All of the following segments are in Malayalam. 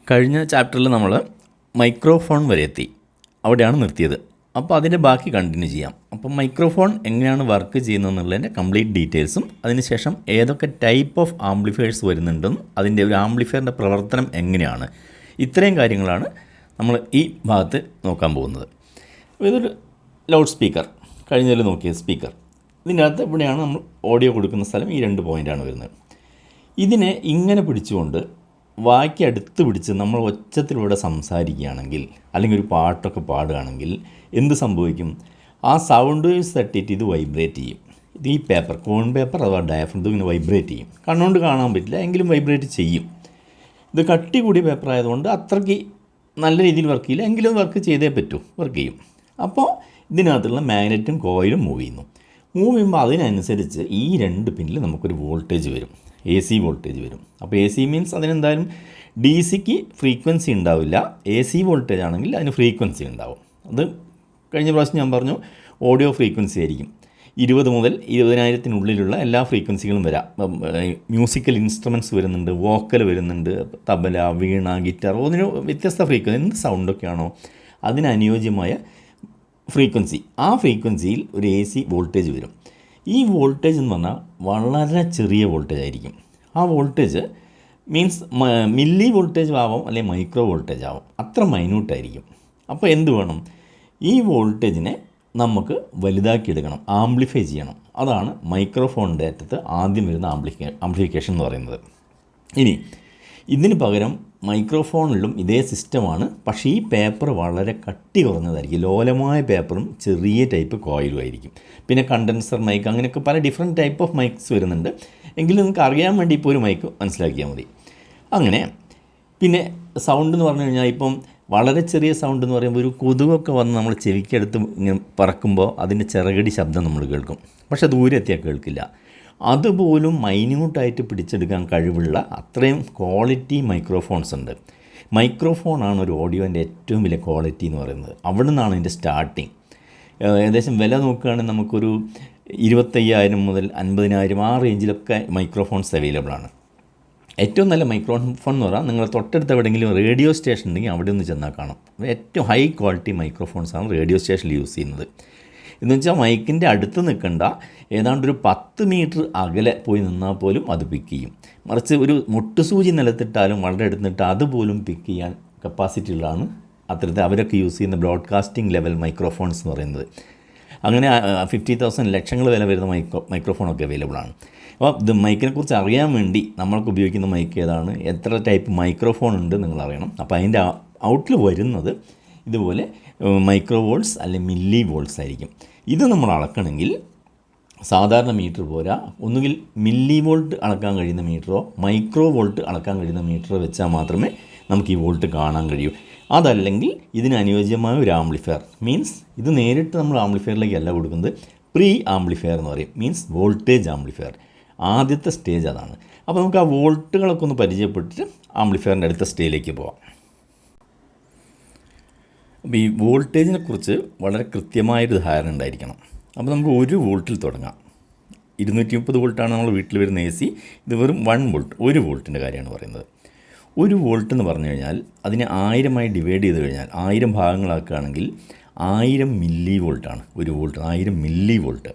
കഴിഞ്ഞ ചാപ്റ്ററിൽ നമ്മൾ മൈക്രോഫോൺ വരെ എത്തി, അവിടെയാണ് നിർത്തിയത്. അപ്പോൾ അതിൻ്റെ ബാക്കി കണ്ടിന്യൂ ചെയ്യാം. അപ്പം മൈക്രോഫോൺ എങ്ങനെയാണ് വർക്ക് ചെയ്യുന്നതെന്നുള്ളതിൻ്റെ കംപ്ലീറ്റ് ഡീറ്റെയിൽസും അതിനുശേഷം ഏതൊക്കെ ടൈപ്പ് ഓഫ് ആംപ്ലിഫയേഴ്സ് വരുന്നുണ്ടെന്നും അതിൻ്റെ ഒരു ആംപ്ലിഫയറിൻ്റെ പ്രവർത്തനം എങ്ങനെയാണ്, ഇത്രയും കാര്യങ്ങളാണ് നമ്മൾ ഈ ഭാഗത്ത് നോക്കാൻ പോകുന്നത്. ഇതൊരു ലൗഡ് സ്പീക്കർ, കഴിഞ്ഞതിൽ നോക്കിയ സ്പീക്കർ. ഇതിൻ്റെ അകത്ത് ഇവിടെയാണ് നമ്മൾ ഓഡിയോ കൊടുക്കുന്ന സ്ഥലം. ഈ 2 പോയിൻ്റാണ് വരുന്നത്. ഇതിനെ ഇങ്ങനെ പിടിച്ചുകൊണ്ട് വായ്ക്ക് അടുത്ത് പിടിച്ച് നമ്മൾ ഒച്ചത്തിലൂടെ സംസാരിക്കുകയാണെങ്കിൽ അല്ലെങ്കിൽ ഒരു പാട്ടൊക്കെ പാടുകയാണെങ്കിൽ എന്ത് സംഭവിക്കും? ആ സൗണ്ട് വേവ്സ് തട്ടിയിട്ട് ഇത് വൈബ്രേറ്റ് ചെയ്യും. ഇത് ഈ പേപ്പർ, കോൺ പേപ്പർ അഥവാ ഡയഫ്രം ഇങ്ങനെ വൈബ്രേറ്റ് ചെയ്യും. കണ്ണുകൊണ്ട് കാണാൻ പറ്റില്ല, എങ്കിലും വൈബ്രേറ്റ് ചെയ്യും. ഇത് കട്ടി കൂടിയ പേപ്പർ ആയതുകൊണ്ട് അത്രയ്ക്ക് നല്ല രീതിയിൽ വർക്ക് ചെയ്യില്ല, എങ്കിലും വർക്ക് ചെയ്തേ പറ്റൂ, വർക്ക് ചെയ്യും. അപ്പോൾ ഇതിനകത്തുള്ള മാഗ്നറ്റും കോയിലും മൂവ് ചെയ്യുന്നു. മൂവ് ചെയ്യുമ്പോൾ അതിനനുസരിച്ച് ഈ 2 പിന്നിൽ നമുക്കൊരു വോൾട്ടേജ് വരും, AC വോൾട്ടേജ് വരും. അപ്പോൾ AC മീൻസ് അതിനെന്തായാലും DC-ക്ക് ഫ്രീക്വൻസി ഉണ്ടാവില്ല, AC വോൾട്ടേജ് ആണെങ്കിൽ അതിന് ഫ്രീക്വൻസി ഉണ്ടാവും. അത് കഴിഞ്ഞ പ്രാവശ്യം ഞാൻ പറഞ്ഞു, ഓഡിയോ ഫ്രീക്വൻസി ആയിരിക്കും. 20 മുതൽ 20,000-നുള്ളിലുള്ള എല്ലാ ഫ്രീക്വൻസികളും വരാം. മ്യൂസിക്കൽ ഇൻസ്ട്രുമെൻറ്റ്സ് വരുന്നുണ്ട്, വോക്കൽ വരുന്നുണ്ട്, തബല, വീണ, ഗിറ്റാർ, അതിന് വ്യത്യസ്ത ഫ്രീക്വൻസി, എന്ത് സൗണ്ടൊക്കെയാണോ അതിനനുയോജ്യമായ ഫ്രീക്വൻസി, ആ ഫ്രീക്വൻസിയിൽ ഒരു AC വോൾട്ടേജ് വരും. ഈ വോൾട്ടേജ് എന്ന് പറഞ്ഞാൽ വളരെ ചെറിയ വോൾട്ടേജ് ആയിരിക്കും. ആ വോൾട്ടേജ് മീൻസ് മില്ലി വോൾട്ടേജ് ആവാം അല്ലെങ്കിൽ മൈക്രോ വോൾട്ടേജ് ആവാം, അത്ര മൈന്യൂട്ടായിരിക്കും. അപ്പോൾ എന്ത് വേണം? ഈ വോൾട്ടേജിനെ നമുക്ക് വലുതാക്കിയെടുക്കണം, ആംപ്ലിഫൈ ചെയ്യണം. അതാണ് മൈക്രോഫോണിൻ്റെ അറ്റത്ത് ആദ്യം വരുന്ന ആംപ്ലിഫിക്കേഷൻ എന്ന് പറയുന്നത്. ഇനി ഇതിന് പകരം മൈക്രോഫോണിലും ഇതേ സിസ്റ്റമാണ്, പക്ഷേ ഈ പേപ്പർ വളരെ കട്ടി കുറഞ്ഞതായിരിക്കും. ലോലമായ പേപ്പറും ചെറിയ ടൈപ്പ് കോയിലും ആയിരിക്കും. പിന്നെ കണ്ടൻസർ മൈക്ക്, അങ്ങനെയൊക്കെ പല ഡിഫറെൻറ്റ് ടൈപ്പ് ഓഫ് മൈക്സ് വരുന്നുണ്ട്. എങ്കിലും നിങ്ങൾക്ക് അറിയാൻ വേണ്ടി ഇപ്പോൾ ഒരു മൈക്ക് മനസ്സിലാക്കിയാൽ മതി. അങ്ങനെ പിന്നെ സൗണ്ട് എന്ന് പറഞ്ഞു കഴിഞ്ഞാൽ ഇപ്പം വളരെ ചെറിയ സൗണ്ട് എന്ന് പറയുമ്പോൾ ഒരു കൊതുകൊക്കെ വന്ന് നമ്മൾ ചെവിക്കടുത്ത് ഇങ്ങനെ പറക്കുമ്പോൾ അതിൻ്റെ ചിറകടി ശബ്ദം നമ്മൾ കേൾക്കും, പക്ഷേ ദൂരെ എത്തിയാൽ കേൾക്കില്ല. അതുപോലും മൈന്യൂട്ടായിട്ട് പിടിച്ചെടുക്കാൻ കഴിവുള്ള അത്രയും ക്വാളിറ്റി മൈക്രോഫോൺസ് ഉണ്ട്. മൈക്രോഫോണാണ് ഒരു ഓഡിയോൻ്റെ ഏറ്റവും വലിയ ക്വാളിറ്റി എന്ന് പറയുന്നത്. അവിടെ നിന്നാണ് ഇതിൻ്റെ സ്റ്റാർട്ടിങ്. ഏകദേശം വില നോക്കുകയാണെങ്കിൽ നമുക്കൊരു 25,000 മുതൽ 50,000 ആ റേഞ്ചിലൊക്കെ മൈക്രോഫോൺസ് അവൈലബിൾ ആണ്. ഏറ്റവും നല്ല മൈക്രോഫോൺ എന്ന് പറഞ്ഞാൽ നിങ്ങൾ തൊട്ടടുത്ത് എവിടെയെങ്കിലും റേഡിയോ സ്റ്റേഷൻ ഉണ്ടെങ്കിൽ അവിടെ ഒന്ന് ചെന്നാൽ കാണാം. ഏറ്റവും ഹൈ ക്വാളിറ്റി മൈക്രോഫോൺസാണ് റേഡിയോ സ്റ്റേഷനിൽ യൂസ് ചെയ്യുന്നത്. എന്ന് വെച്ചാൽ മൈക്കിൻ്റെ അടുത്ത് നിൽക്കേണ്ട, ഏതാണ്ട് ഒരു 10 മീറ്റർ അകലെ പോയി നിന്നാൽ പോലും അത് പിക്ക് ചെയ്യും. മറിച്ച് ഒരു മുട്ടുസൂചി നിലത്തിട്ടാലും വളരെ അടുത്തിട്ട് അതുപോലും പിക്ക് ചെയ്യാൻ കപ്പാസിറ്റി ഉള്ളതാണ് അത്തരത്തിൽ അവരൊക്കെ യൂസ് ചെയ്യുന്ന ബ്രോഡ്കാസ്റ്റിംഗ് ലെവൽ മൈക്രോഫോൺസ് എന്ന് പറയുന്നത്. അങ്ങനെ 50,000 ലക്ഷങ്ങൾ വില വരുന്ന മൈക്രോഫോണൊക്കെ അവൈലബിൾ ആണ്. അപ്പോൾ ഇത് മൈക്കിനെക്കുറിച്ച് അറിയാൻ വേണ്ടി നമ്മൾക്ക് ഉപയോഗിക്കുന്ന മൈക്ക് ഏതാണ്, എത്ര ടൈപ്പ് മൈക്രോഫോൺ ഉണ്ട് നിങ്ങൾ അറിയണം. അപ്പോൾ അതിൻ്റെ ഔട്ടിൽ വരുന്നത് ഇതുപോലെ മൈക്രോ വോൾട്ട്സ് അല്ലെങ്കിൽ മില്ലി വോൾട്ട്സ് ആയിരിക്കും. ഇത് നമ്മൾ അളക്കണമെങ്കിൽ സാധാരണ മീറ്റർ പോരാ, ഒന്നുകിൽ മില്ലി വോൾട്ട് അളക്കാൻ കഴിയുന്ന മീറ്ററോ മൈക്രോ വോൾട്ട് അളക്കാൻ കഴിയുന്ന മീറ്ററോ വെച്ചാൽ മാത്രമേ നമുക്ക് ഈ വോൾട്ട് കാണാൻ കഴിയൂ. അതല്ലെങ്കിൽ ഇതിന് അനുയോജ്യമായ ഒരു ആംപ്ലിഫയർ, മീൻസ് ഇത് നേരിട്ട് നമ്മൾ ആംപ്ലിഫയറിലേക്കല്ല കൊടുക്കുന്നത്, പ്രീ ആംപ്ലിഫയർ എന്ന് പറയും, മീൻസ് വോൾട്ടേജ് ആംപ്ലിഫയർ. ആദ്യത്തെ സ്റ്റേജ് അതാണ്. അപ്പോൾ നമുക്ക് ആ വോൾട്ടുകളൊക്കെ ഒന്ന് പരിചയപ്പെട്ടിട്ട് ആംപ്ലിഫയറിൻ്റെ അടുത്ത സ്റ്റേജിലേക്ക് പോകാം. അപ്പോൾ ഈ വോൾട്ടേജിനെ കുറിച്ച് വളരെ കൃത്യമായൊരു ധാരണ ഉണ്ടായിരിക്കണം. അപ്പോൾ നമുക്ക് 1 വോൾട്ടിൽ തുടങ്ങാം. 230 വോൾട്ടാണ് നമ്മൾ വീട്ടിൽ വരുന്ന AC. ഇത് വെറും 1 വോൾട്ട്, 1 വോൾട്ടിൻ്റെ കാര്യമാണ് പറയുന്നത്. 1 വോൾട്ട് എന്ന് പറഞ്ഞു കഴിഞ്ഞാൽ അതിനെ 1000 ഡിവൈഡ് ചെയ്ത് കഴിഞ്ഞാൽ 1000 ഭാഗങ്ങളാക്കുകയാണെങ്കിൽ 1000 മില്ലി വോൾട്ടാണ് 1 വോൾട്ട്. 1000 millivolt.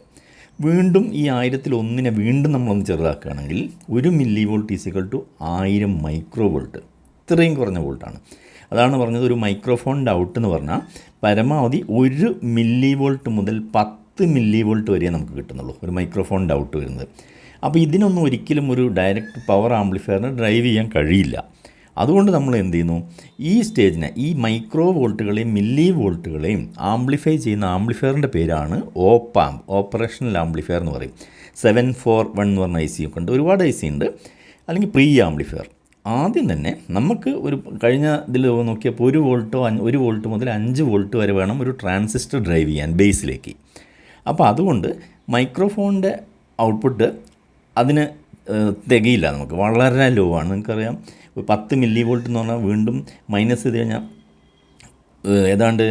വീണ്ടും ഈ 1000-ൽ 1 വീണ്ടും നമ്മളൊന്ന് ചെറുതാക്കുകയാണെങ്കിൽ 1 millivolt equal to 1000 microvolt. ഇത്രയും കുറഞ്ഞ വോൾട്ടാണ്. അതാണ് പറഞ്ഞത്, ഒരു മൈക്രോഫോണിൻ്റെ ഔട്ട് എന്ന് പറഞ്ഞാൽ പരമാവധി 1 മില്ലി വോൾട്ട് മുതൽ 10 മില്ലി വോൾട്ട് വരെ നമുക്ക് കിട്ടുന്നുള്ളൂ ഒരു മൈക്രോഫോണിൻ്റെ ഔട്ട് വരുന്നത്. അപ്പോൾ ഇതിനൊന്നും ഒരിക്കലും ഒരു ഡയറക്റ്റ് പവർ ആംപ്ലിഫയറിന് ഡ്രൈവ് ചെയ്യാൻ കഴിയില്ല. അതുകൊണ്ട് നമ്മൾ എന്ത് ചെയ്യുന്നു, ഈ സ്റ്റേജിനെ, ഈ മൈക്രോ വോൾട്ടുകളെയും മില്ലി വോൾട്ടുകളെയും ആംപ്ലിഫൈ ചെയ്യുന്ന ആംപ്ലിഫയറിൻ്റെ പേരാണ് ഓപ്പാമ്പ്, ഓപ്പറേഷണൽ ആംപ്ലിഫയർ എന്ന് പറയും. 741 എന്ന് പറഞ്ഞ IC ഒക്കെ ഉണ്ട്, ഒരുപാട് IC ഉണ്ട്. അല്ലെങ്കിൽ പ്രീ ആംപ്ലിഫയർ. ആദ്യം തന്നെ നമുക്ക് ഒരു കഴിഞ്ഞ ഇതിൽ നോക്കിയപ്പോൾ 1 വോൾട്ടോ 1 വോൾട്ട് മുതൽ 5 വോൾട്ട് വരെ വേണം ഒരു ട്രാൻസിസ്റ്റർ ഡ്രൈവ് ചെയ്യാൻ ബേസിലേക്ക്. അപ്പോൾ അതുകൊണ്ട് മൈക്രോഫോണിൻ്റെ ഔട്ട്പുട്ട് അതിന് തികയില്ല, നമുക്ക് വളരെ ലോ ആണ്. നിങ്ങൾക്കറിയാം 10 മില്ലി വോൾട്ട് എന്ന് പറഞ്ഞാൽ വീണ്ടും മൈനസ് ചെയ്ത് കഴിഞ്ഞാൽ ഏതാണ്ട്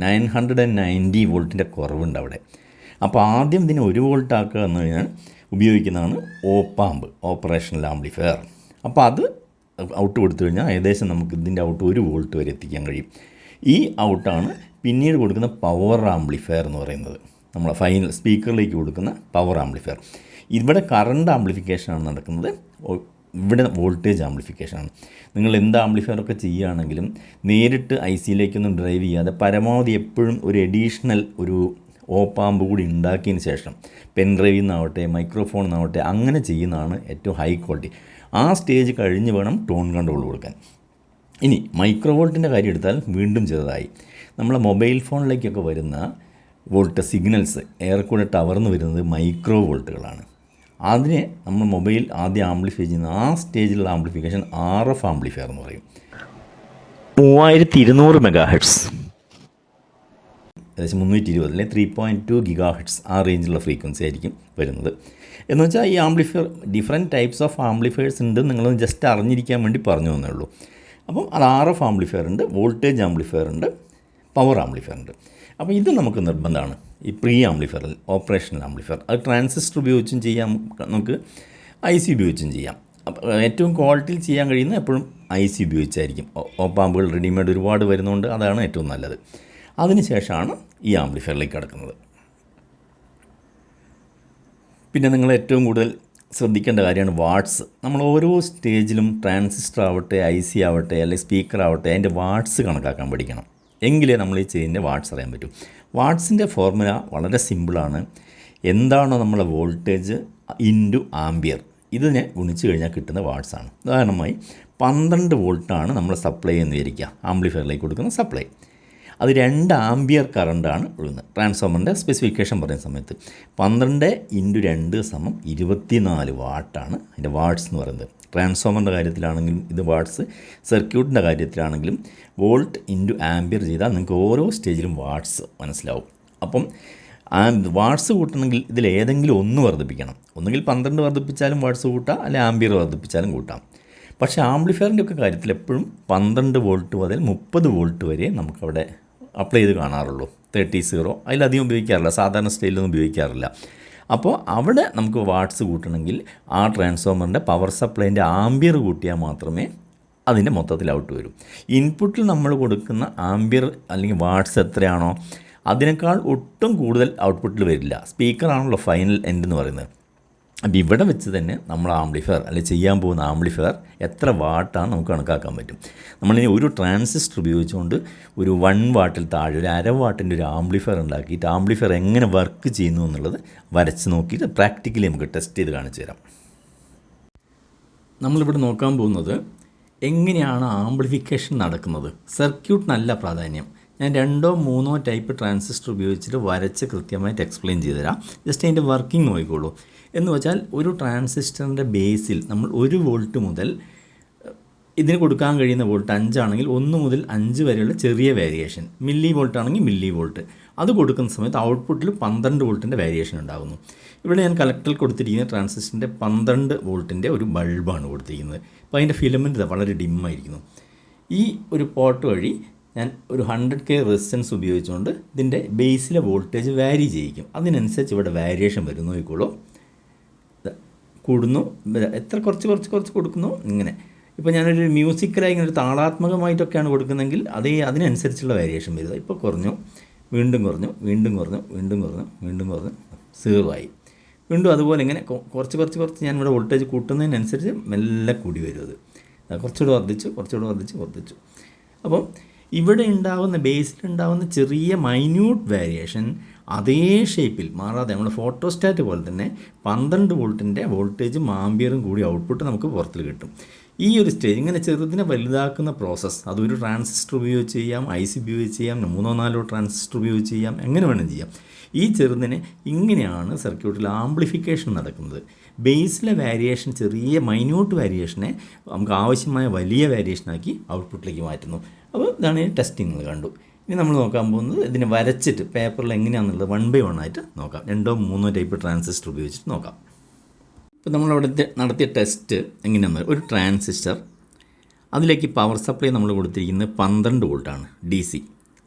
990 വോൾട്ടിൻ്റെ കുറവുണ്ട് അവിടെ. അപ്പോൾ ആദ്യം ഇതിനെ 1 വോൾട്ട് ആക്കുക എന്ന് കഴിഞ്ഞാൽ ഉപയോഗിക്കുന്നതാണ് ഓപ്പാമ്പ്, ഓപ്പറേഷണൽ ആംപ്ലിഫയർ. അപ്പോൾ അത് ഔട്ട് കൊടുത്തു കഴിഞ്ഞാൽ ഏകദേശം നമുക്ക് ഇതിൻ്റെ ഔട്ട് 1 വോൾട്ട് വരെ എത്തിക്കാൻ കഴിയും. ഈ ഔട്ടാണ് പിന്നീട് കൊടുക്കുന്ന പവർ ആംപ്ലിഫയർ എന്ന് പറയുന്നത്. നമ്മൾ ഫൈനൽ സ്പീക്കറിലേക്ക് കൊടുക്കുന്ന പവർ ആംപ്ലിഫയർ. ഇവിടെ കറണ്ട് ആംപ്ലിഫിക്കേഷനാണ് നടക്കുന്നത്, ഇവിടെ വോൾട്ടേജ് ആംപ്ലിഫിക്കേഷനാണ്. നിങ്ങൾ എന്ത് ആംപ്ലിഫയറൊക്കെ ചെയ്യുകയാണെങ്കിലും നേരിട്ട് ഐ സിയിലേക്കൊന്നും ഡ്രൈവ് ചെയ്യാതെ പരമാവധി എപ്പോഴും ഒരു എഡീഷണൽ ഒരു ഓപ്പാമ്പ് കൂടി ഉണ്ടാക്കിയതിന് ശേഷം പെൻ ഡ്രൈവിൽ നിന്നാവട്ടെ മൈക്രോഫോണിൽ നിന്നാവട്ടെ അങ്ങനെ ചെയ്യുന്നതാണ് ഏറ്റവും ഹൈ ക്വാളിറ്റി. ആ സ്റ്റേജ് കഴിഞ്ഞ് വേണം ടോൺ കൺട്രോൾ കൊടുക്കാൻ. ഇനി മൈക്രോവോൾട്ടിൻ്റെ കാര്യം എടുത്താൽ വീണ്ടും ചെറുതായി. നമ്മളെ മൊബൈൽ ഫോണിലേക്കൊക്കെ വരുന്ന വോൾട്ട് സിഗ്നൽസ് ഏറെക്കൂടെ ടവർന്ന് വരുന്നത് മൈക്രോ വോൾട്ടുകളാണ്. അതിനെ നമ്മൾ മൊബൈൽ ആദ്യം ആംപ്ലിഫൈ ചെയ്യുന്ന ആ സ്റ്റേജിലുള്ള ആംപ്ലിഫിക്കേഷൻ RF ആംപ്ലിഫയർ എന്ന് പറയും. 3200 മെഗാഹെർട്സ്, ഏകദേശം 320 അല്ലെങ്കിൽ 3.2 GHz ആ റേഞ്ചിലുള്ള ഫ്രീക്വൻസി ആയിരിക്കും വരുന്നത്. എന്ന് വെച്ചാൽ ഈ amplifier different types of amplifiers ഉണ്ട്, നിങ്ങൾ ജസ്റ്റ് അറിഞ്ഞിരിക്കാൻ വേണ്ടി പറഞ്ഞു തന്നേ ഉള്ളൂ. അപ്പം അത് RF ആംപ്ലിഫയർ ഉണ്ട്, വോൾട്ടേജ് ആംപ്ലിഫയർ ഉണ്ട്, പവർ ആംപ്ലിഫയർ ഉണ്ട്. അപ്പോൾ ഇത് നമുക്ക് നിർബന്ധമാണ്. ഈ പ്രീ ആംപ്ലിഫയർ, ഓപ്പറേഷണൽ ആംപ്ലിഫയർ, അത് ട്രാൻസിസ്റ്റർ ഉപയോഗിച്ചും ചെയ്യാം, നമുക്ക് IC ഉപയോഗിച്ചും ചെയ്യാം. അപ്പോൾ ഏറ്റവും ക്വാളിറ്റിയിൽ ചെയ്യാൻ കഴിയുന്ന എപ്പോഴും IC ഉപയോഗിച്ചായിരിക്കും. ഓപ്പാമ്പുകൾ റെഡിമെയ്ഡ് ഒരുപാട് വരുന്നതുകൊണ്ട് അതാണ് ഏറ്റവും നല്ലത്. അതിനുശേഷമാണ് ഈ ആംപ്ലിഫയറിലേക്ക് കിടക്കുന്നത്. പിന്നെ നിങ്ങൾ ഏറ്റവും കൂടുതൽ ശ്രദ്ധിക്കേണ്ട കാര്യമാണ് വാട്ട്സ്. നമ്മൾ ഓരോ സ്റ്റേജിലും ട്രാൻസിസ്റ്റർ ആവട്ടെ IC ആവട്ടെ അല്ലെങ്കിൽ സ്പീക്കർ ആവട്ടെ അതിൻ്റെ വാട്ട്സ് കണക്കാക്കാൻ പഠിക്കണം. എങ്കിലേ നമ്മൾ ഈ ചെയ്യുന്ന വാട്ട്സ് അറിയാൻ പറ്റും. വാട്ട്സിൻ്റെ ഫോർമുല വളരെ സിമ്പിളാണ്. എന്താണോ നമ്മളെ വോൾട്ടേജ് ഇൻറ്റു ആംബിയർ, ഇതിനെ ഗുണിച്ച് കഴിഞ്ഞാൽ കിട്ടുന്ന വാട്ട്സാണ്. ഉദാഹരണമായി 12 വോൾട്ടാണ് നമ്മൾ സപ്ലൈ എന്ന് വിചാരിക്കുക, ആംപ്ലിഫയറിലേക്ക് കൊടുക്കുന്ന സപ്ലൈ. അത് 2 ആംബിയർ കറണ്ടാണ് ഒഴുകുന്നത്. ട്രാൻസ്ഫോമറിൻ്റെ സ്പെസിഫിക്കേഷൻ പറയുന്ന സമയത്ത് 12 × 2 = 24 വാട്ടാണ് അതിൻ്റെ വാട്ട്സ് എന്ന് പറയുന്നത്. ട്രാൻസ്ഫോമറിൻ്റെ കാര്യത്തിലാണെങ്കിലും ഇത് വാട്ട്സ്, സർക്യൂട്ടിൻ്റെ കാര്യത്തിലാണെങ്കിലും വോൾട്ട് ഇൻറ്റു ആംബിയർ ചെയ്താൽ നിങ്ങൾക്ക് ഓരോ സ്റ്റേജിലും വാട്ട്സ് മനസ്സിലാവും. അപ്പം വാട്ട്സ് കൂട്ടണമെങ്കിൽ ഇതിലേതെങ്കിലും ഒന്ന് വർദ്ധിപ്പിക്കണം. ഒന്നുകിൽ 12 വർദ്ധിപ്പിച്ചാലും വാട്ട്സ് കൂട്ടാം, അല്ലെങ്കിൽ ആംബിയർ വർദ്ധിപ്പിച്ചാലും കൂട്ടാം. പക്ഷേ ആംപ്ലിഫയറിൻ്റെ ഒക്കെ കാര്യത്തിൽ എപ്പോഴും 12 വോൾട്ട് മുതൽ 30 വോൾട്ട് വരെ നമുക്കവിടെ അപ്ലൈ ചെയ്ത് കാണാറുള്ളൂ. 30 അതിലധികം ഉപയോഗിക്കാറില്ല, സാധാരണ സ്റ്റൈലൊന്നും ഉപയോഗിക്കാറില്ല. അപ്പോൾ അവിടെ നമുക്ക് വാട്ട്സ് കൂട്ടണമെങ്കിൽ ആ ട്രാൻസ്ഫോമറിൻ്റെ പവർ സപ്ലൈൻ്റെ ആംബിയർ കൂട്ടിയാൽ മാത്രമേ അതിൻ്റെ മൊത്തത്തിൽ ഔട്ട് വരും. ഇൻപുട്ടിൽ നമ്മൾ കൊടുക്കുന്ന ആംബിയർ അല്ലെങ്കിൽ വാട്ട്സ് എത്രയാണോ അതിനേക്കാൾ ഒട്ടും കൂടുതൽ ഔട്ട്പുട്ടിൽ വരില്ല. സ്പീക്കറാണല്ലോ ഫൈനൽ എൻഡ് എന്ന് പറയുന്നത്. അപ്പോൾ ഇവിടെ വെച്ച് തന്നെ നമ്മൾ ആംപ്ലിഫയർ അല്ലെങ്കിൽ ചെയ്യാൻ പോകുന്ന ആംപ്ലിഫയർ എത്ര വാട്ടാണ് നമുക്ക് കണക്കാക്കാൻ പറ്റും. നമ്മളിനി ഒരു ട്രാൻസിസ്റ്റർ ഉപയോഗിച്ചുകൊണ്ട് ഒരു 1 വാട്ടിൽ താഴെ ഒരു 1/2 വാട്ടിൻ്റെ ഒരു ആംപ്ലിഫയർ ഉണ്ടാക്കിയിട്ട് ആംപ്ലിഫയർ എങ്ങനെ വർക്ക് ചെയ്യുന്നു എന്നുള്ളത് വരച്ച് നോക്കിയിട്ട് പ്രാക്ടിക്കലി നമുക്ക് ടെസ്റ്റ് ചെയ്ത് കാണിച്ചു തരാം. നമ്മളിവിടെ നോക്കാൻ പോകുന്നത് എങ്ങനെയാണ് ആംപ്ലിഫിക്കേഷൻ നടക്കുന്നത്. സർക്യൂട്ടിനല്ല പ്രാധാന്യം. ഞാൻ 2 or 3 ടൈപ്പ് ട്രാൻസിസ്റ്റർ ഉപയോഗിച്ചിട്ട് വരച്ച് കൃത്യമായിട്ട് എക്സ്പ്ലെയിൻ ചെയ്തു തരാം. ജസ്റ്റ് അതിൻ്റെ വർക്കിംഗ് നോക്കിക്കോളൂ. എന്ന് വെച്ചാൽ ഒരു ട്രാൻസിസ്റ്ററിൻ്റെ ബേസിൽ നമ്മൾ 1 വോൾട്ട് മുതൽ ഇതിന് കൊടുക്കാൻ കഴിയുന്ന വോൾട്ട് 5 ആണെങ്കിൽ 1 മുതൽ 5 വരെയുള്ള ചെറിയ വേരിയേഷൻ, മില്ലി വോൾട്ട് ആണെങ്കിൽ മില്ലി വോൾട്ട്, അത് കൊടുക്കുന്ന സമയത്ത് ഔട്ട്പുട്ടിൽ 12 വോൾട്ടിൻ്റെ വേരിയേഷൻ ഉണ്ടാകുന്നു. ഇവിടെ ഞാൻ കളക്ടറിൽ കൊടുത്തിരിക്കുന്ന ട്രാൻസിസ്റ്ററിൻ്റെ 12 വോൾട്ടിൻ്റെ ഒരു ബൾബാണ് കൊടുത്തിരിക്കുന്നത്. അപ്പോൾ അതിൻ്റെ ഫിലമെൻറ്റ് വളരെ ഡിമ്മായിരിക്കുന്നു. ഈ ഒരു പോർട്ട് വഴി ഞാൻ ഒരു 100K റെസിസ്റ്റൻസ് ഉപയോഗിച്ചുകൊണ്ട് ഇതിൻ്റെ ബേസിലെ വോൾട്ടേജ് വാരി ചെയ്യിക്കും. അതിനനുസരിച്ച് ഇവിടെ വേരിയേഷൻ വരുന്നു. നോക്കിക്കോളൂ, കൂടുന്നു, എത്ര കുറച്ച് കൊടുക്കുന്നു ഇങ്ങനെ. ഇപ്പോൾ ഞാനൊരു മ്യൂസിക്കലായി ഇങ്ങനെ ഒരു താളാത്മകമായിട്ടൊക്കെയാണ് കൊടുക്കുന്നതെങ്കിൽ അതിനനുസരിച്ചുള്ള വേരിയേഷൻ വരുന്നത്. ഇപ്പോൾ കുറഞ്ഞു, വീണ്ടും കുറഞ്ഞു, വീണ്ടും കുറഞ്ഞു, വീണ്ടും കുറഞ്ഞു, വീണ്ടും കുറഞ്ഞു, 0 ആയി. വീണ്ടും അതുപോലെ ഇങ്ങനെ കുറച്ച് ഞാൻ ഇവിടെ വോൾട്ടേജ് കൂട്ടുന്നതിനനുസരിച്ച് മെല്ലെ കൂടി വരും. അത് കുറച്ചുകൂടെ വർദ്ധിച്ചു. അപ്പോൾ ഇവിടെ ഉണ്ടാകുന്ന ബേസിലുണ്ടാകുന്ന ചെറിയ മൈന്യൂട്ട് വേരിയേഷൻ അതേ ഷേപ്പിൽ മാറാതെ നമ്മൾ ഫോട്ടോസ്റ്റാറ്റ് പോലെ തന്നെ 12 വോൾട്ടിൻ്റെ വോൾട്ടേജും ആംബിയറും കൂടി ഔട്ട്പുട്ട് നമുക്ക് പുറത്തിൽ കിട്ടും. ഈ ഒരു സ്റ്റേജ് ഇങ്ങനെ ചെറുതിനെ വലുതാക്കുന്ന പ്രോസസ്സ് അതൊരു ട്രാൻസിസ്റ്റർ ഉപയോഗിച്ച് ചെയ്യാം, IC ഉപയോഗിച്ച് ചെയ്യാം, 3-4 ട്രാൻസിസ്റ്റർ ഉപയോഗിച്ച് ചെയ്യാം, എങ്ങനെ വേണം ചെയ്യാം. ഈ ചെറുതിനെ ഇങ്ങനെയാണ് സർക്യൂട്ടിൽ ആംപ്ലിഫിക്കേഷൻ നടക്കുന്നത്. ബേസിലെ വേരിയേഷൻ, ചെറിയ മൈന്യൂട്ട് വേരിയേഷനെ നമുക്ക് ആവശ്യമായ വലിയ വേരിയേഷനാക്കി ഔട്ട്പുട്ടിലേക്ക് മാറ്റുന്നു. അപ്പോൾ ഇതാണ് ഈ ടെസ്റ്റിംഗ് കണ്ടു. ഇനി നമ്മൾ നോക്കാൻ പോകുന്നത് ഇതിനെ വരച്ചിട്ട് പേപ്പറിൽ എങ്ങനെയാണെന്നുള്ളത് 1 by 1 ആയിട്ട് നോക്കാം. 2 or 3 ടൈപ്പ് ട്രാൻസിസ്റ്റർ ഉപയോഗിച്ചിട്ട് നോക്കാം. ഇപ്പോൾ നമ്മളവിടുത്തെ നടത്തിയ ടെസ്റ്റ് എങ്ങനെയാണെന്ന്, ഒരു ട്രാൻസിസ്റ്റർ അതിലേക്ക് പവർ സപ്ലൈ നമ്മൾ കൊടുത്തിരിക്കുന്നത് 12 വോൾട്ടാണ് DC.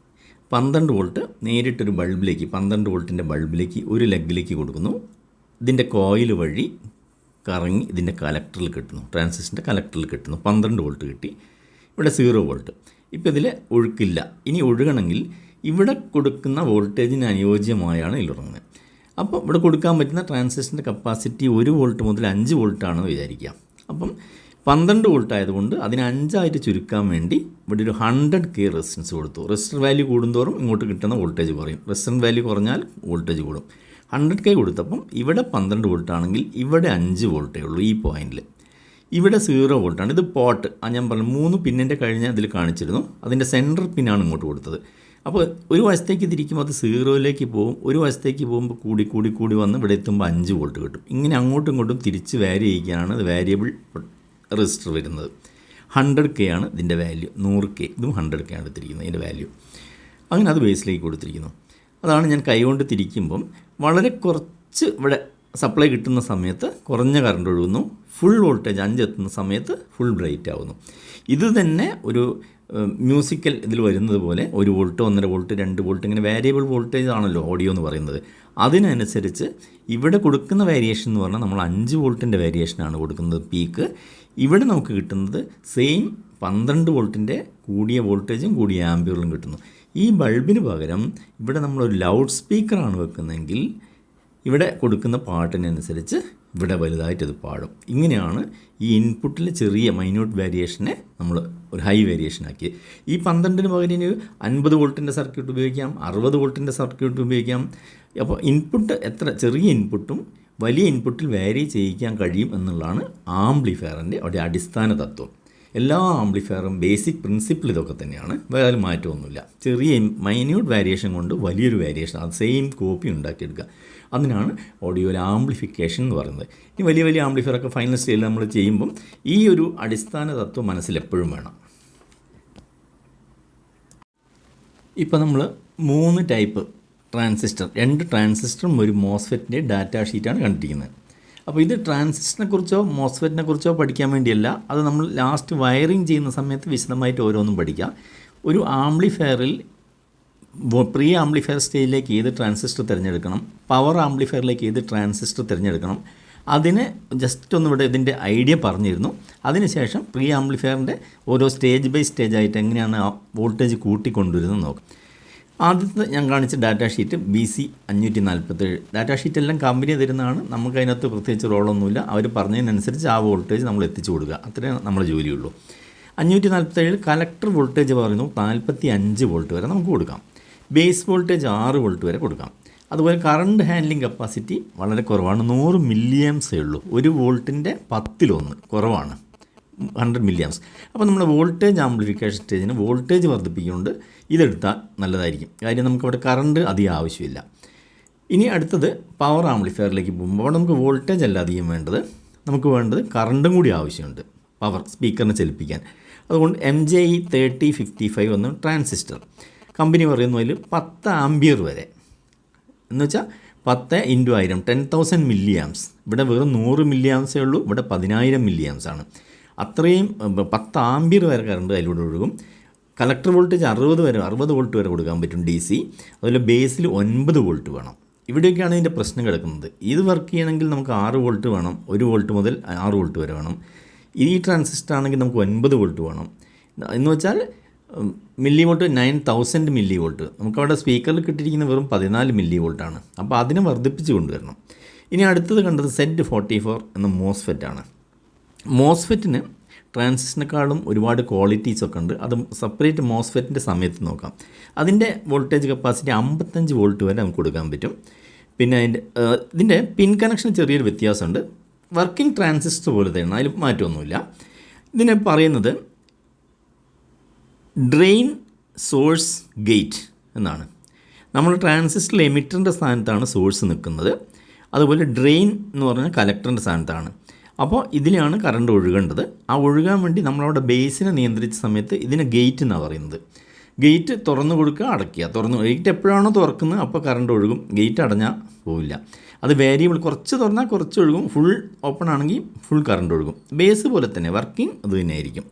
12 വോൾട്ട് നേരിട്ടൊരു ബൾബിലേക്ക്, 12 വോൾട്ടിൻ്റെ ബൾബിലേക്ക് ഒരു ലെഗിലേക്ക് കൊടുക്കുന്നു. ഇതിൻ്റെ കോയിൽ വഴി കറങ്ങി ഇതിൻ്റെ കലക്ടറിൽ കിട്ടുന്നു, ട്രാൻസിസ്റ്ററിൻ്റെ കലക്ടറിൽ കിട്ടുന്നു. 12 വോൾട്ട് കിട്ടി. ഇവിടെ 0 വോൾട്ട്. ഇപ്പോൾ ഇതിൽ ഒഴുക്കില്ല. ഇനി ഒഴുകണമെങ്കിൽ ഇവിടെ കൊടുക്കുന്ന വോൾട്ടേജിന് അനുയോജ്യമായാണ് ഇതിലിറങ്ങുന്നത്. അപ്പോൾ ഇവിടെ കൊടുക്കാൻ പറ്റുന്ന ട്രാൻസിസ്റ്ററിൻ്റെ കപ്പാസിറ്റി 1 വോൾട്ട് മുതൽ 5 വോൾട്ടാണെന്ന് വിചാരിക്കാം. അപ്പം 12 വോൾട്ട് ആയതുകൊണ്ട് അതിന് 5 ചുരുക്കാൻ വേണ്ടി ഇവിടെ ഒരു 100K റെസിസ്റ്റൻസ് കൊടുത്തു. റെസിസ്റ്റർ വാല്യൂ കൂടുന്തോറും ഇങ്ങോട്ട് കിട്ടുന്ന വോൾട്ടേജ് കുറയും. റെസിസ്റ്റർ വാല്യൂ കുറഞ്ഞാൽ വോൾട്ടേജ് കൂടും. 100K കൊടുത്തപ്പം ഇവിടെ 12 വോൾട്ട് ആണെങ്കിൽ ഇവിടെ 5 വോൾട്ടേ ഉള്ളൂ ഈ പോയിന്റിൽ. ഇവിടെ 0 വോൾട്ടാണ്. ഇത് പോട്ട് ഞാൻ പറഞ്ഞു 3 പിന്നിൻ്റെ കഴിഞ്ഞ് ഇതിൽ കാണിച്ചിരുന്നു. അതിൻ്റെ സെൻറ്റർ പിന്നാണ് ഇങ്ങോട്ട് കൊടുത്തത്. അപ്പോൾ ഒരു വശത്തേക്ക് തിരിക്കുമ്പോൾ അത് 0ലേക്ക് പോകും. ഒരു വശത്തേക്ക് പോകുമ്പോൾ കൂടി വന്ന് ഇവിടെ എത്തുമ്പോൾ 5 വോൾട്ട് കിട്ടും. ഇങ്ങനെ അങ്ങോട്ടും ഇങ്ങോട്ടും തിരിച്ച് വാരി ചെയ്യിക്കുകയാണ് ഇത് വേരിയബിൾ റെസിസ്റ്റർ വരുന്നത്. 100K ആണ് ഇതിൻ്റെ വാല്യൂ. 100K ഇതും 100K ആണ് എടുത്തിരിക്കുന്നത് ഇതിൻ്റെ വാല്യൂ. അങ്ങനെ അത് ബേസിലേക്ക് കൊടുത്തിരിക്കുന്നു. അതാണ് ഞാൻ കൈകൊണ്ട് തിരിക്കുമ്പം വളരെ കുറച്ച് ഇവിടെ സപ്ലൈ കിട്ടുന്ന സമയത്ത് കുറഞ്ഞ കറണ്ട് ഒഴുകുന്നു. ഫുൾ വോൾട്ടേജ് 5 എത്തുന്ന സമയത്ത് ഫുൾ ബ്രൈറ്റ് ആവുന്നു. ഇത് തന്നെ ഒരു മ്യൂസിക്കൽ ഇതിൽ വരുന്നത് പോലെ 1 വോൾട്ട് 1.5 വോൾട്ട് 2 വോൾട്ട് ഇങ്ങനെ വേരിയബിൾ വോൾട്ടേജ് ആണല്ലോ ഓഡിയോ എന്ന് പറയുന്നത്. അതിനനുസരിച്ച് ഇവിടെ കൊടുക്കുന്ന വേരിയേഷൻ എന്ന് പറഞ്ഞാൽ നമ്മൾ 5 വോൾട്ടിൻ്റെ വേരിയേഷനാണ് കൊടുക്കുന്നത് പീക്ക്. ഇവിടെ നമുക്ക് കിട്ടുന്നത് സെയിം 12 വോൾട്ടിൻ്റെ കൂടിയ വോൾട്ടേജും കൂടിയ ആംബിയറിലും കിട്ടുന്നു. ഈ ബൾബിന് പകരം ഇവിടെ നമ്മളൊരു ലൗഡ് സ്പീക്കറാണ് വെക്കുന്നതെങ്കിൽ ഇവിടെ കൊടുക്കുന്ന പാട്ടിനനുസരിച്ച് ഇവിടെ വലുതായിട്ട് ഇത് പാടും. ഇങ്ങനെയാണ് ഈ ഇൻപുട്ടിൽ ചെറിയ മൈന്യൂട്ട് വേരിയേഷനെ നമ്മൾ ഒരു ഹൈ വേരിയേഷൻ ആക്കി. ഈ 12 പകരം 50 വോൾട്ടിൻ്റെ സർക്യൂട്ട് ഉപയോഗിക്കാം, 60 വോൾട്ടിൻ്റെ സർക്യൂട്ട് ഉപയോഗിക്കാം. അപ്പോൾ ഇൻപുട്ട് എത്ര ചെറിയ ഇൻപുട്ടും വലിയ ഇൻപുട്ടിൽ വേരി ചെയ്യിക്കാൻ കഴിയും എന്നുള്ളതാണ് ആംപ്ലിഫയറിൻ്റെ ഒരു അടിസ്ഥാന തത്വം. എല്ലാ ആംപ്ലിഫയറും ബേസിക് പ്രിൻസിപ്പിൾ ഇതൊക്കെ തന്നെയാണ്. വേറെ മാറ്റമൊന്നുമില്ല. ചെറിയ മൈന്യൂട്ട് വേരിയേഷൻ കൊണ്ട് വലിയൊരു വേരിയേഷൻ അത് സെയിം കോപ്പി ഉണ്ടാക്കിയെടുക്കുക. അതിനാണ് ഓഡിയോയിൽ ആംപ്ലിഫിക്കേഷൻ എന്ന് പറയുന്നത്. ഇനി വലിയ വലിയ ആംപ്ലിഫയറൊക്കെ ഫൈനൽ സ്റ്റേജിൽ നമ്മൾ ചെയ്യുമ്പം ഈ ഒരു അടിസ്ഥാന തത്വം മനസ്സിൽ എപ്പോഴും വേണം. ഇപ്പോൾ നമ്മൾ 3 ടൈപ്പ് ട്രാൻസിസ്റ്റർ 2 ട്രാൻസിസ്റ്ററും ഒരു മോസ്ഫെറ്റിൻ്റെ ഡാറ്റാ ഷീറ്റാണ് കണ്ടിരിക്കുന്നത്. അപ്പോൾ ഇത് ട്രാൻസിസ്റ്ററിനെ കുറിച്ചോ മോസ്ഫെറ്റിനെ കുറിച്ചോ പഠിക്കാൻ വേണ്ടിയല്ല. അത് നമ്മൾ ലാസ്റ്റ് വയറിങ് ചെയ്യുന്ന സമയത്ത് വിശദമായിട്ട് ഓരോന്നും പഠിക്കാം. ഒരു ആംപ്ലിഫയറിൽ പ്രീ ആംപ്ലിഫയർ സ്റ്റേജിലേക്ക് ഏത് ട്രാൻസിസ്റ്റർ തിരഞ്ഞെടുക്കണം, പവർ ആംപ്ലിഫയറിലേക്ക് ഏത് ട്രാൻസിസ്റ്റർ തിരഞ്ഞെടുക്കണം, അതിന് ജസ്റ്റ് ഒന്ന് ഇവിടെ ഇതിൻ്റെ ഐഡിയ പറഞ്ഞിരുന്നു. അതിനുശേഷം പ്രീ ആംപ്ലിഫയറിൻ്റെ ഓരോ സ്റ്റേജ് ബൈ സ്റ്റേജ് ആയിട്ട് എങ്ങനെയാണ് ആ വോൾട്ടേജ് കൂട്ടിക്കൊണ്ടുവരുന്നത് നോക്കാം. ആദ്യത്തെ ഞാൻ കാണിച്ച data sheet BC 547 data sheet എല്ലാം കമ്പനി തരുന്നതാണ്. നമുക്കതിനകത്ത് പ്രത്യേകിച്ച് റോളൊന്നുമില്ല. അവർ പറഞ്ഞതിനനുസരിച്ച് ആ വോൾട്ടേജ് നമ്മൾ എത്തിച്ചു കൊടുക്കുക, അത്രേ നമ്മുടെ ജോലിയുള്ളൂ. 547 കലക്ടർ വോൾട്ടേജ് പറയുന്നു 45 വോൾട്ട് വരെ നമുക്ക് കൊടുക്കാം. ബേസ് വോൾട്ടേജ് 6 വോൾട്ട് വരെ കൊടുക്കാം. അതുപോലെ കറണ്ട് ഹാൻഡ്ലിംഗ് കപ്പാസിറ്റി വളരെ കുറവാണ്, 100 മില്ലിയാംസേ ഉള്ളൂ. 1 വോൾട്ടിൻ്റെ 10 കുറവാണ്, 100 മില്ലിയാംസ്. അപ്പോൾ നമ്മൾ വോൾട്ടേജ് ആംപ്ലിഫിക്കേഷൻ സ്റ്റേജിന് വോൾട്ടേജ് വർദ്ധിപ്പിച്ചുകൊണ്ട് ഇതെടുത്താൽ നല്ലതായിരിക്കും. കാര്യം നമുക്കവിടെ കറണ്ട് അധികം ആവശ്യമില്ല. ഇനി അടുത്തത് പവർ ആംപ്ലിഫയറിലേക്ക് പോകുമ്പോൾ അവിടെ നമുക്ക് വോൾട്ടേജ് അല്ല അധികം വേണ്ടത്, നമുക്ക് വേണ്ടത് കറണ്ടും കൂടി ആവശ്യമുണ്ട് പവർ സ്പീക്കറിനെ ചലിപ്പിക്കാൻ. അതുകൊണ്ട് MJE 3055 എന്ന ട്രാൻസിസ്റ്റർ കമ്പനി പറയുന്നു അതിൽ 10 ആംബിയർ വരെ, എന്ന് വെച്ചാൽ 10 × 1000 10,000 മില്ലിയാംസ്. ഇവിടെ വെറും 100 മില്ലിയാംസേ ഉള്ളൂ, ഇവിടെ 10,000 മില്ലിയാംസാണ്. അത്രയും 10 ആംബിയർ വരെ കറണ്ട് അതിലൂടെ ഒഴുകും. കലക്ടർ വോൾട്ടേജ് 60 വോൾട്ട് വരെ കൊടുക്കാൻ പറ്റും DC. അതുപോലെ ബേസിൽ 9 വോൾട്ട് വേണം. ഇവിടെയൊക്കെയാണ് ഇതിൻ്റെ പ്രശ്നം കിടക്കുന്നത്. ഇത് വർക്ക് ചെയ്യണമെങ്കിൽ നമുക്ക് 6 വോൾട്ട് വേണം, 1 വോൾട്ട് മുതൽ 6 വോൾട്ട് വരെ വേണം. ഈ ട്രാൻസിസ്റ്റർ ആണെങ്കിൽ നമുക്ക് 9 വോൾട്ട് വേണം. എന്ന് വെച്ചാൽ മില്ലി വോൾട്ട് 9000 മില്ലി വോൾട്ട്. നമുക്കവിടെ സ്പീക്കറിൽ കിട്ടിയിരിക്കുന്ന വെറും 14 മില്ലി വോൾട്ടാണ്. അപ്പോൾ അതിനെ വർദ്ധിപ്പിച്ച് കൊണ്ടുവരണം. ഇനി അടുത്തത് കണ്ടത് Z44 എന്ന മോസ്ഫെറ്റാണ്. മോസ്ഫെറ്റിന് ട്രാൻസിസ്റ്ററിനെക്കാളും ഒരുപാട് ക്വാളിറ്റീസൊക്കെ ഉണ്ട്. അത് സെപ്പറേറ്റ് മോസ്ഫെറ്റിൻ്റെ സമയത്ത് നോക്കാം. അതിൻ്റെ വോൾട്ടേജ് കപ്പാസിറ്റി 55 വോൾട്ട് വരെ നമുക്ക് കൊടുക്കാൻ പറ്റും. പിന്നെ ഇതിൻ്റെ പിൻ കണക്ഷൻ ചെറിയൊരു വ്യത്യാസമുണ്ട്. വർക്കിംഗ് ട്രാൻസിസ്റ്റർ പോലെ തന്നെ, അതിൽ മാറ്റമൊന്നുമില്ല. ഇതിനെ പറയുന്നത് ഡ്രെയിൻ സോഴ്സ് ഗേറ്റ് എന്നാണ്. നമ്മൾ ട്രാൻസിസ്റ്ററിൽ എമിറ്ററിൻ്റെ സ്ഥാനത്താണ് സോഴ്സ് നിൽക്കുന്നത്. അതുപോലെ ഡ്രെയിൻ എന്ന് പറഞ്ഞാൽ കലക്ടറിൻ്റെ സ്ഥാനത്താണ്. അപ്പോൾ ഇതിലാണ് കറണ്ട് ഒഴുകേണ്ടത്. ആ ഒഴുകാൻ വേണ്ടി നമ്മളവിടെ ബേസിനെ നിയന്ത്രിച്ച സമയത്ത് ഇതിനെ ഗേറ്റ് എന്നാണ് പറയുന്നത്. ഗേറ്റ് തുറന്നു കൊടുക്കുക, അടയ്ക്കുക. ഗേറ്റ് എപ്പോഴാണോ തുറക്കുന്നത് അപ്പോൾ കറണ്ട് ഒഴുകും. ഗേറ്റ് അടഞ്ഞാൽ പോവില്ല. അത് വേരിയബിൾ, കുറച്ച് തുറന്നാൽ കുറച്ച് ഒഴുകും. ഫുൾ ഓപ്പൺ ആണെങ്കിൽ ഫുൾ കറണ്ട് ഒഴുകും. ബേസ് പോലെ തന്നെ വർക്കിംഗ് അത് തന്നെയായിരിക്കും.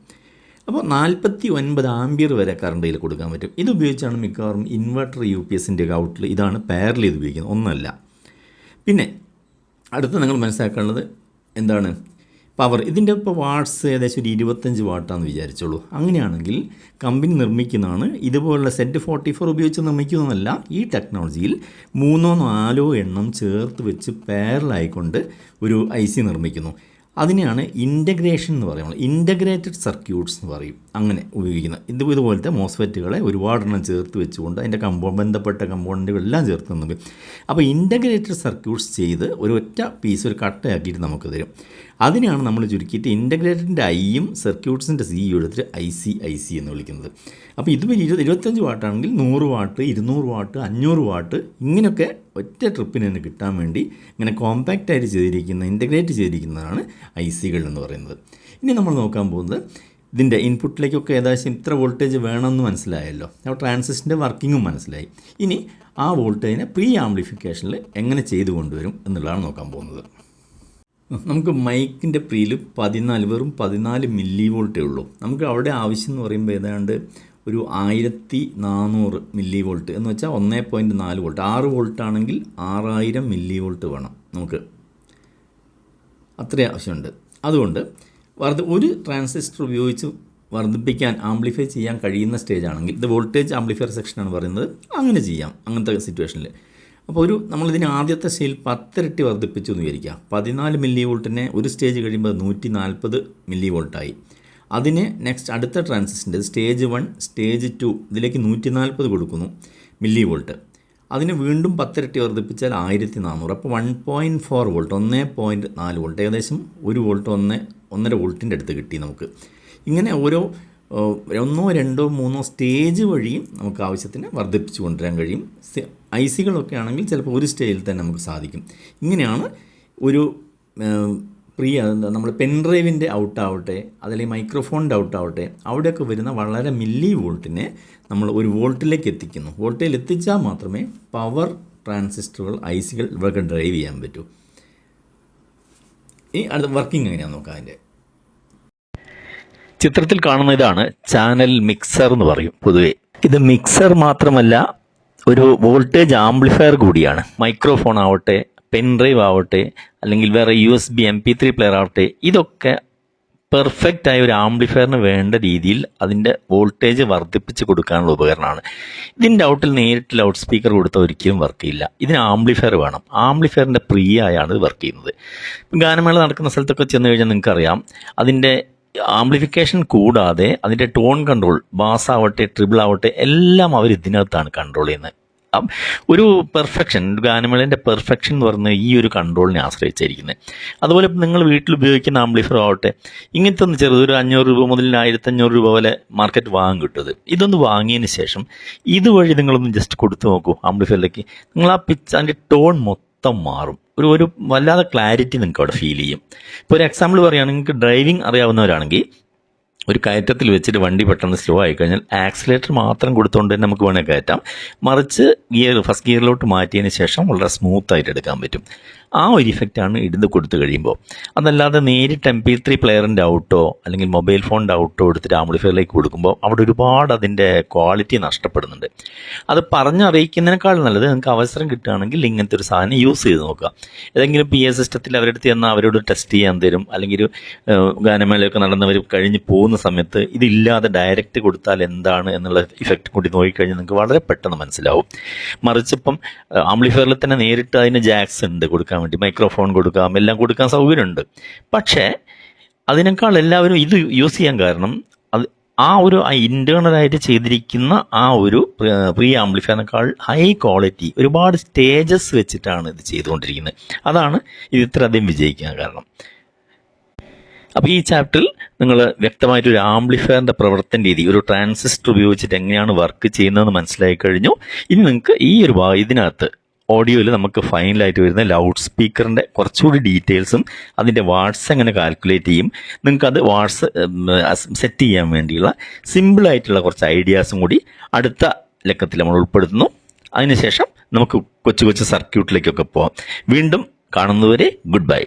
അപ്പോൾ 49 ആംബിയർ വരെ കറണ്ട് ഇതിൽ കൊടുക്കാൻ പറ്റും. ഇത് ഉപയോഗിച്ചാണ് മിക്കവാറും ഇൻവെർട്ടർ UPSൻ്റെ ഔട്ടിൽ ഇതാണ് പാരലൽ ഇത് ഉപയോഗിക്കുന്നത്, ഒന്നല്ല. പിന്നെ അടുത്ത് നിങ്ങൾ മനസ്സിലാക്കേണ്ടത് എന്താണ് പവർ. ഇതിൻ്റെ ഇപ്പോൾ വാട്ട്സ് ഏകദേശം ഒരു 25 വാട്ടാണെന്ന് വിചാരിച്ചോളൂ. അങ്ങനെയാണെങ്കിൽ കമ്പനി നിർമ്മിക്കുന്നതാണ് ഇതുപോലുള്ള Z44 ഉപയോഗിച്ച് നിർമ്മിക്കുന്നതല്ല. ഈ ടെക്നോളജിയിൽ 3-4 എണ്ണം ചേർത്ത് വെച്ച് പാരലായിക്കൊണ്ട് ഒരു IC നിർമ്മിക്കുന്നു. അതിനെയാണ് ഇൻ്റഗ്രേഷൻ എന്ന് പറയുന്നത്. ഇൻ്റഗ്രേറ്റഡ് സർക്യൂട്ട്സ് എന്ന് പറയും. അങ്ങനെ ഉപയോഗിക്കുന്നത് ഇതുപോലത്തെ മോസ്ഫെറ്റുകളെ ഒരുപാടെണ്ണം ചേർത്ത് വെച്ചുകൊണ്ട് അതിൻ്റെ ബന്ധപ്പെട്ട കമ്പോണൻറ്റുകളെല്ലാം ചേർത്ത് നിർമ്മിക്കും. അപ്പോൾ ഇൻ്റഗ്രേറ്റഡ് സർക്യൂട്ട്സ് ചെയ്ത് ഒരു ഒറ്റ പീസ് ഒരു കട്ടയാക്കിയിട്ട് നമുക്ക് തരും. അതിനെയാണ് നമ്മൾ ചുരുക്കിയിട്ട് ഇൻ്റഗ്രേറ്റഡിൻ്റെ ഐയും സർക്യൂട്ട്സിൻ്റെ സിയും എടുത്തിട്ട് IC എന്ന് വിളിക്കുന്നത്. അപ്പോൾ ഇത് 25 വാട്ടാണെങ്കിൽ 100 വാട്ട്, 200 വാട്ട്, 500 വാട്ട് ഇങ്ങനെയൊക്കെ ഒറ്റ ട്രിപ്പിന് തന്നെ കിട്ടാൻ വേണ്ടി ഇങ്ങനെ കോമ്പാക്റ്റായിട്ട് ചെയ്തിരിക്കുന്ന ഇൻ്റഗ്രേറ്റ് ചെയ്തിരിക്കുന്നതാണ് ICകൾ എന്ന് പറയുന്നത്. ഇനി നമ്മൾ നോക്കാൻ പോകുന്നത് ഇതിൻ്റെ ഇൻപുട്ടിലേക്കൊക്കെ ഏകദേശം ഇത്ര വോൾട്ടേജ് വേണമെന്ന് മനസ്സിലായല്ലോ. അപ്പോൾ ട്രാൻസിസ്റ്ററിൻ്റെ വർക്കിങ്ങും മനസ്സിലായി. ഇനി ആ വോൾട്ടേജിനെ പ്രീ ആംപ്ലിഫിക്കേഷനിൽ എങ്ങനെ ചെയ്തു കൊണ്ടുവരും എന്നുള്ളതാണ് നോക്കാൻ പോകുന്നത്. നമുക്ക് മൈക്കിൻ്റെ പ്രീയിൽ വെറും 14 മില്ലി വോൾട്ടേ ഉള്ളൂ. നമുക്ക് അവിടെ ആവശ്യം എന്ന് പറയുമ്പോൾ ഏതാണ്ട് ഒരു 1400 മില്ലി വോൾട്ട് എന്ന് വെച്ചാൽ 1.4 വോൾട്ട്. 6 വോൾട്ട് ആണെങ്കിൽ 6000 മില്ലി വോൾട്ട് വേണം നമുക്ക്. അത്രയും ആവശ്യമുണ്ട്. അതുകൊണ്ട് ഒരു ട്രാൻസിസ്റ്റർ ഉപയോഗിച്ച് വർദ്ധിപ്പിക്കാൻ ആംപ്ലിഫൈ ചെയ്യാൻ കഴിയുന്ന സ്റ്റേജ് ആണെങ്കിൽ ഇത് വോൾട്ടേജ് ആംപ്ലിഫയർ സെക്ഷനാണ് പറയുന്നത്. അങ്ങനെ ചെയ്യാം അങ്ങനത്തെ സിറ്റുവേഷനിൽ. അപ്പോൾ നമ്മളിതിന് ആദ്യത്തെ സ്റ്റേജിൽ 10 ഇരട്ടി വർദ്ധിപ്പിച്ചു എന്ന് വിചാരിക്കുക. 14 മില്ലി വോൾട്ടിനെ ഒരു സ്റ്റേജ് കഴിയുമ്പോൾ 140 മില്ലി വോൾട്ടായി. അതിന് നെക്സ്റ്റ് അടുത്ത ട്രാൻസിസ്റ്ററിൻ്റെ സ്റ്റേജ് 1, സ്റ്റേജ് 2 ഇതിലേക്ക് 140 കൊടുക്കുന്നു മില്ലി വോൾട്ട്. അതിന് വീണ്ടും 10 ഇരട്ടി വർദ്ധിപ്പിച്ചാൽ 1400. അപ്പോൾ 1.4 വോൾട്ട്, 1.4 വോൾട്ട്, ഏകദേശം 1 വോൾട്ട് 1.5 വോൾട്ടിൻ്റെ അടുത്ത് കിട്ടി നമുക്ക്. ഇങ്ങനെ ഓരോ 1, 2, 3 സ്റ്റേജ് വഴിയും നമുക്ക് ആവശ്യത്തിന് വർദ്ധിപ്പിച്ചു കൊണ്ടുവരാൻ കഴിയും. ICകളൊക്കെ ആണെങ്കിൽ ചിലപ്പോൾ ഒരു സ്റ്റേജിൽ തന്നെ നമുക്ക് സാധിക്കും. ഇങ്ങനെയാണ് ഒരു നമ്മൾ പെൻഡ്രൈവിൻ്റെ ഔട്ടാവട്ടെ അതല്ലെങ്കിൽ മൈക്രോഫോണിൻ്റെ ഔട്ടാവട്ടെ അവിടെയൊക്കെ വരുന്ന വളരെ മില്ലി വോൾട്ടിനെ നമ്മൾ ഒരു വോൾട്ടിലേക്ക് എത്തിക്കുന്നു. വോൾട്ടിൽ എത്തിച്ചാൽ മാത്രമേ പവർ ട്രാൻസിസ്റ്ററുകൾ ICകൾ ഇവർക്ക് ഡ്രൈവ് ചെയ്യാൻ പറ്റൂ. ഈ അടുത്ത വർക്കിംഗ് എങ്ങനെയാണെന്ന് നോക്കാം. അതിൻ്റെ ചിത്രത്തിൽ കാണുന്ന ഇതാണ് ചാനൽ മിക്സർ എന്ന് പറയും പൊതുവെ. ഇത് മിക്സർ മാത്രമല്ല, ഒരു വോൾട്ടേജ് ആംപ്ലിഫയർ കൂടിയാണ്. മൈക്രോഫോൺ ആവട്ടെ, പെൻഡ്രൈവ് ആവട്ടെ, അല്ലെങ്കിൽ വേറെ USB MP3 പ്ലെയർ ആവട്ടെ, ഇതൊക്കെ പെർഫെക്റ്റായ ഒരു ആംപ്ലിഫയറിന് വേണ്ട രീതിയിൽ അതിൻ്റെ വോൾട്ടേജ് വർദ്ധിപ്പിച്ച് കൊടുക്കാനുള്ള ഉപകരണമാണ്. ഇതിൻ്റെ ഔട്ടിൽ നേരിട്ട് ലൗഡ് സ്പീക്കർ കൊടുത്താൽ ഒരിക്കലും വർക്ക് ചെയ്യില്ല. ഇതിന് ആംപ്ലിഫയർ വേണം. ആംപ്ലിഫയറിൻ്റെ പ്രീ ആയാണ് ഇത് വർക്ക് ചെയ്യുന്നത്. ഗാനമേള നടക്കുന്ന സ്ഥലത്തൊക്കെ ചെന്ന് കഴിഞ്ഞാൽ നിങ്ങൾക്കറിയാം, അതിൻ്റെ ആംപ്ലിഫിക്കേഷൻ കൂടാതെ അതിൻ്റെ ടോൺ കൺട്രോൾ, ബാസ് ആവട്ടെ ട്രിബിൾ ആവട്ടെ എല്ലാം അവർ ഇതിനകത്താണ് കൺട്രോൾ ചെയ്യുന്നത്. ഒരു പെർഫെക്ഷൻ, ഗാനമേളൻ്റെ പെർഫെക്ഷൻ എന്ന് പറയുന്നത് ഈ ഒരു കൺട്രോളിനെ ആശ്രയിച്ചിരിക്കുന്നത്. അതുപോലെ നിങ്ങൾ വീട്ടിൽ ഉപയോഗിക്കുന്ന ആംപ്ലിഫയർ ആവട്ടെ, ഇങ്ങനത്തെ ഒന്ന് ചെറുത് ഒരു 500 രൂപ മുതൽ 1500 രൂപ വരെ മാർക്കറ്റ് വാങ്ങാൻ കിട്ടുന്നത്. ഇതൊന്ന് വാങ്ങിയതിന് ശേഷം ഇതുവഴി നിങ്ങളൊന്ന് ജസ്റ്റ് കൊടുത്തു നോക്കൂ ആംപ്ലിഫയറിലേക്ക്. നിങ്ങൾ ആ അതിൻ്റെ ടോൺ മൊത്തം മാറും. ഒരു വല്ലാതെ ക്ലാരിറ്റി നിങ്ങൾക്ക് അവിടെ ഫീൽ ചെയ്യും. ഇപ്പോൾ ഒരു എക്സാമ്പിൾ പറയുകയാണെങ്കിൽ, നിങ്ങൾക്ക് ഡ്രൈവിംഗ് അറിയാവുന്നവരാണെങ്കിൽ ഒരു കയറ്റത്തിൽ വെച്ചിട്ട് വണ്ടി പെട്ടെന്ന് സ്ലോ ആയിക്കഴിഞ്ഞാൽ ആക്സിലേറ്റർ മാത്രം കൊടുത്തുകൊണ്ട് തന്നെ നമുക്ക് വേണമെങ്കിൽ കയറ്റാം. മറിച്ച് ഫസ്റ്റ് ഗിയറിലോട്ട് മാറ്റിയതിന് ശേഷം വളരെ സ്മൂത്തായിട്ട് എടുക്കാൻ പറ്റും. ആ ഒരു ഇഫക്റ്റാണ് ഇടുന്ന് കൊടുത്തു കഴിയുമ്പോൾ. അതല്ലാതെ നേരിട്ട് MP3 പ്ലെയറിൻ്റെ ഔട്ടോ അല്ലെങ്കിൽ മൊബൈൽ ഫോണിൻ്റെ ഔട്ടോ എടുത്തിട്ട് ആംപ്ലിഫയറിലേക്ക് കൊടുക്കുമ്പോൾ അവിടെ ഒരുപാട് അതിൻ്റെ ക്വാളിറ്റി നഷ്ടപ്പെടുന്നുണ്ട്. അത് പറഞ്ഞറിയിക്കുന്നതിനേക്കാൾ നല്ലത് നിങ്ങൾക്ക് അവസരം കിട്ടുകയാണെങ്കിൽ ഇങ്ങനത്തെ ഒരു സാധനം യൂസ് ചെയ്ത് നോക്കുക. ഏതെങ്കിലും PA സിസ്റ്റത്തിൽ അവരെടുത്ത് ചെന്നാൽ അവരോട് ടെസ്റ്റ് ചെയ്യാൻ തരും. അല്ലെങ്കിൽ ഒരു ഗാനമേളയൊക്കെ നടന്നവർ കഴിഞ്ഞ് പോകുന്ന സമയത്ത് ഇതില്ലാതെ ഡയറക്റ്റ് കൊടുത്താൽ എന്താണ് എന്നുള്ള ഇഫക്റ്റ് കൂടി നോക്കിക്കഴിഞ്ഞാൽ നിങ്ങൾക്ക് വളരെ പെട്ടെന്ന് മനസ്സിലാവും. മറിച്ചിപ്പം ആംപ്ലിഫയറിൽ തന്നെ നേരിട്ട് അതിന് ജാക്സ് ഉണ്ട് കൊടുക്കാൻ വേണ്ടി, മൈക്രോഫോൺ കൊടുക്കാം, എല്ലാം കൊടുക്കാൻ സൗകര്യമുണ്ട്. പക്ഷേ അതിനേക്കാൾ എല്ലാവരും ഇത് യൂസ് ചെയ്യാൻ കാരണം ആ ഇൻറ്റേർണലായിട്ട് ചെയ്തിരിക്കുന്ന ആ ഒരു പ്രീ ആംപ്ലിഫയറിനേക്കാൾ ഹൈ ക്വാളിറ്റി ഒരുപാട് സ്റ്റേജസ് വെച്ചിട്ടാണ് ഇത് ചെയ്തുകൊണ്ടിരിക്കുന്നത്. അതാണ് ഇത് ഇത്രയധികം വിജയിക്കാൻ കാരണം. അപ്പോൾ ഈ ചാപ്റ്ററിൽ നിങ്ങൾ വ്യക്തമായിട്ടൊരു ആംപ്ലിഫയറിൻ്റെ പ്രവർത്തന രീതി, ഒരു ട്രാൻസിസ്റ്റർ ഉപയോഗിച്ചിട്ട് എങ്ങനെയാണ് വർക്ക് ചെയ്യുന്നതെന്ന് മനസ്സിലായി കഴിഞ്ഞു. ഇനി നിങ്ങൾക്ക് ഈ ഒരു ഇതിനകത്ത് ഓഡിയോയിൽ നമുക്ക് ഫൈനലായിട്ട് വരുന്ന ലൗഡ് സ്പീക്കറിൻ്റെ കുറച്ചുകൂടി ഡീറ്റെയിൽസും അതിൻ്റെ വാട്ട്സ് എങ്ങനെ കാൽക്കുലേറ്റ് ചെയ്യും, നിങ്ങൾക്കത് വാട്ട്സ് സെറ്റ് ചെയ്യാൻ വേണ്ടിയുള്ള സിമ്പിളായിട്ടുള്ള കുറച്ച് ഐഡിയാസും കൂടി അടുത്ത ലക്കത്തിൽ നമ്മൾ ഉൾപ്പെടുത്തുന്നു. അതിനുശേഷം നമുക്ക് കൊച്ചു കൊച്ചു സർക്യൂട്ടിലേക്കൊക്കെ പോകാം. വീണ്ടും കാണുന്നതുവരെ ഗുഡ് ബൈ.